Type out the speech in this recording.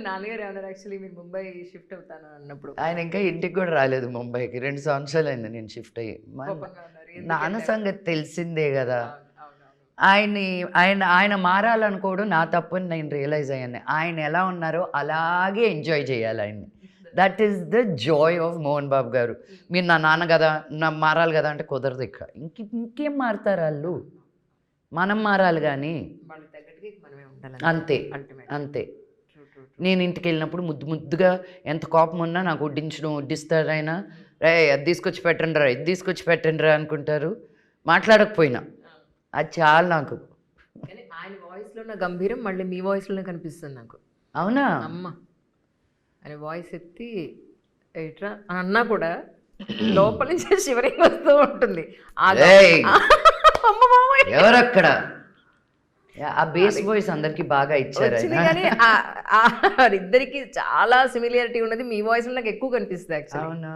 నాన్నగారు ఏమన్నారు యాక్చువల్లీ మీరు ముంబై షిఫ్ట్ అవుతాను అన్నప్పుడు? ఆయన ఇంకా ఇంటికి కూడా రాలేదు ముంబైకి. 2 సంవత్సరాలు అయింది నేను షిఫ్ట్ అయ్యి. కోపంగా ఉన్నారు. నాన్న సంగతి తెలిసిందే కదా. అవునవును. ఆయన్ని ఆయన ఆయన మారాలనుకోవడం నా తప్పని నేను రియలైజ్ అయ్యాను. ఆయన ఎలా ఉన్నారో అలాగే ఎంజాయ్ చేయాలి ఆయన్ని. That is the joy of Mohan Babu garu. మీరు నా నాన్న కదా, నా మారాలి కదా అంటే కుదరదు ఇక. ఇంకేం మారుతారు వాళ్ళు? మనం మారాలి కానీ. వాళ్ళకి తగ్గట్టుగా మనమే ఉండాలి. అంతే అంతే. నేను ఇంటికి వెళ్ళినప్పుడు ముద్దుగా ఎంత కోపం ఉన్నా నాకు వడ్డిస్తారైనా, రే అది తీసుకొచ్చి పెట్టండి రా, ఇది తీసుకొచ్చి పెట్టండి రా అనుకుంటారు. మాట్లాడకపోయినా అది చాలు నాకు. కానీ ఆయన వాయిస్లో ఉన్న గంభీరం మళ్ళీ మీ వాయిస్లోనే కనిపిస్తుంది నాకు. అవునా? అమ్మ ఆయన వాయిస్ ఎత్తి ఎట్రా అని అన్నా కూడా లోపల నుంచి శివరింగ్ వస్తూ ఉంటుంది. ఎవరక్కడ? ఆ బేస్ వాయిస్ అందరికి బాగా ఇచ్చారు. కానీ ఇద్దరికి చాలా సిమిలారిటీ ఉన్నది. మీ వాయిస్ నాకు ఎక్కువ కనిపిస్తుంది యాక్చువల్లీ. అవునా?